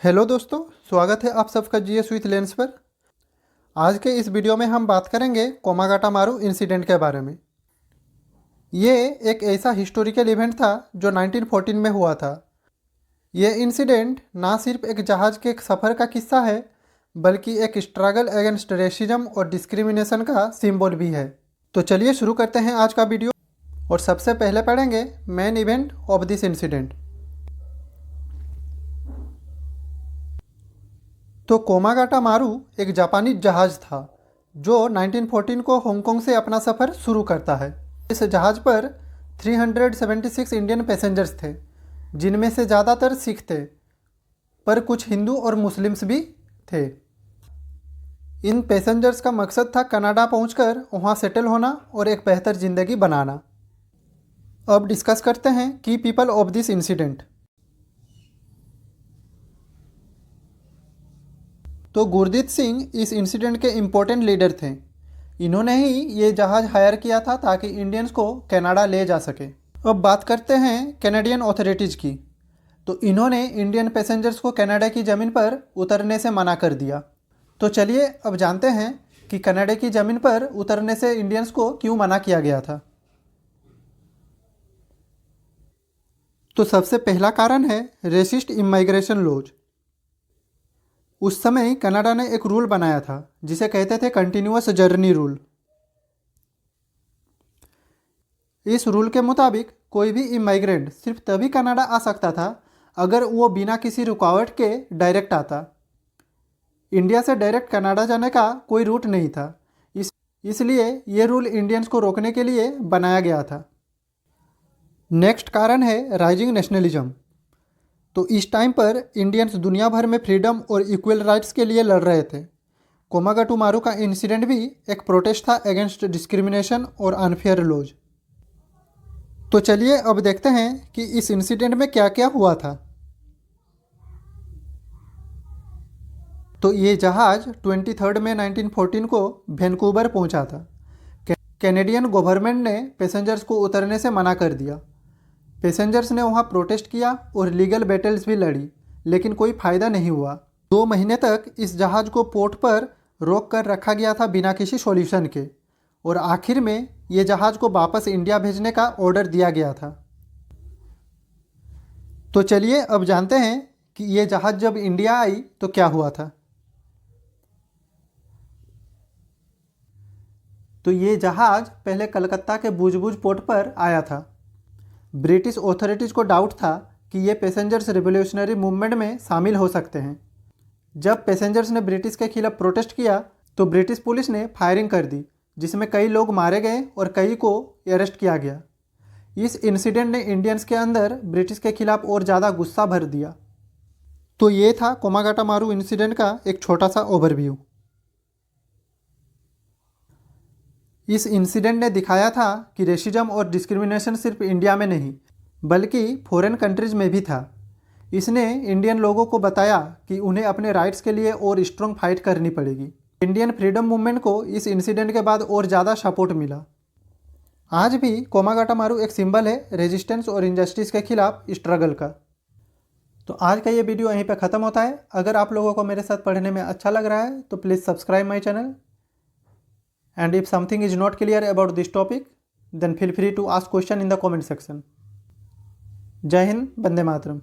Hello दोस्तों, स्वागत है आप सबका जीएस विथ लेंस पर। आज के इस वीडियो में हम बात करेंगे कोमागाटा मारू इंसिडेंट के बारे में। ये एक ऐसा हिस्टोरिकल इवेंट था जो 1914 में हुआ था। ये इंसिडेंट ना सिर्फ एक जहाज़ के एक सफ़र का किस्सा है, बल्कि एक स्ट्रगल अगेंस्ट रेसिज्म और डिस्क्रिमिनेशन का सिंबल भी है। तो चलिए शुरू करते हैं आज का वीडियो, और सबसे पहले पढ़ेंगे main event of this incident. तो कोमागाटा मारू एक जापानी जहाज़ था जो 1914 को हांगकांग से अपना सफ़र शुरू करता है। इस जहाज़ पर 376 इंडियन पैसेंजर्स थे, जिनमें से ज़्यादातर सिख थे, पर कुछ हिंदू और मुस्लिम्स भी थे। इन पैसेंजर्स का मकसद था कनाडा पहुंचकर वहां सेटल होना और एक बेहतर ज़िंदगी बनाना। अब डिस्कस करते हैं की पीपल ऑफ दिस इंसिडेंट। तो गुरदीत सिंह इस इंसिडेंट के इम्पोर्टेंट लीडर थे। इन्होंने ही ये जहाज़ हायर किया था ताकि इंडियंस को कनाडा ले जा सके। अब बात करते हैं कैनेडियन अथॉरिटीज़ की। तो इन्होंने इंडियन पैसेंजर्स को कनाडा की ज़मीन पर उतरने से मना कर दिया। तो चलिए अब जानते हैं कि कनाडा की ज़मीन पर उतरने से इंडियंस को क्यों मना किया गया था। तो सबसे पहला कारण है रेसिस्ट इमाइग्रेशन लॉज। उस समय कनाडा ने एक रूल बनाया था जिसे कहते थे कंटिन्यूअस जर्नी रूल। इस रूल के मुताबिक कोई भी इमाइग्रेंट सिर्फ तभी कनाडा आ सकता था अगर वो बिना किसी रुकावट के डायरेक्ट आता। इंडिया से डायरेक्ट कनाडा जाने का कोई रूट नहीं था, इसलिए ये रूल इंडियंस को रोकने के लिए बनाया गया था। नेक्स्ट कारण है राइजिंग नेशनलिज्म। तो इस टाइम पर इंडियंस दुनिया भर में फ्रीडम और इक्वल राइट्स के लिए लड़ रहे थे। कोमागाटू मारू का इंसिडेंट भी एक प्रोटेस्ट था अगेंस्ट डिस्क्रिमिनेशन और अनफेयर लॉज। तो चलिए अब देखते हैं कि इस इंसिडेंट में क्या क्या हुआ था। तो ये जहाज़ 23 मई 1914 को वैंकूवर पहुंचा था। कैनेडियन गवर्नमेंट ने पैसेंजर्स को उतरने से मना कर दिया। पैसेंजर्स ने वहाँ प्रोटेस्ट किया और लीगल बैटल्स भी लड़ी, लेकिन कोई फ़ायदा नहीं हुआ। 2 महीने तक इस जहाज़ को पोर्ट पर रोक कर रखा गया था बिना किसी सॉल्यूशन के, और आखिर में ये जहाज़ को वापस इंडिया भेजने का ऑर्डर दिया गया था। तो चलिए अब जानते हैं कि ये जहाज़ जब इंडिया आई तो क्या हुआ था। तो ये जहाज़ पहले कलकत्ता के बुजबुज पोर्ट पर आया था। ब्रिटिश अथॉरिटीज़ को डाउट था कि ये पैसेंजर्स रिवोल्यूशनरी मूवमेंट में शामिल हो सकते हैं। जब पैसेंजर्स ने ब्रिटिश के खिलाफ प्रोटेस्ट किया तो ब्रिटिश पुलिस ने फायरिंग कर दी, जिसमें कई लोग मारे गए और कई को अरेस्ट किया गया। इस इंसिडेंट ने इंडियंस के अंदर ब्रिटिश के खिलाफ और ज़्यादा गुस्सा भर दिया। तो ये था कोमागाटा मारू इंसिडेंट का एक छोटा सा ओवरव्यू। इस इंसिडेंट ने दिखाया था कि रेसिज्म और डिस्क्रिमिनेशन सिर्फ इंडिया में नहीं बल्कि फॉरेन कंट्रीज़ में भी था। इसने इंडियन लोगों को बताया कि उन्हें अपने राइट्स के लिए और स्ट्रॉन्ग फाइट करनी पड़ेगी। इंडियन फ्रीडम मूवमेंट को इस इंसिडेंट के बाद और ज़्यादा सपोर्ट मिला। आज भी कोमागाटा मारू एक सिंबल है रेजिस्टेंस और इनजस्टिस के खिलाफ स्ट्रगल का। तो आज का ये वीडियो यहीं पे ख़त्म होता है। अगर आप लोगों को मेरे साथ पढ़ने में अच्छा लग रहा है तो please subscribe my channel, and if something is not clear about this topic then feel free to ask question in the comment section. जय हिंद, वंदे मातरम।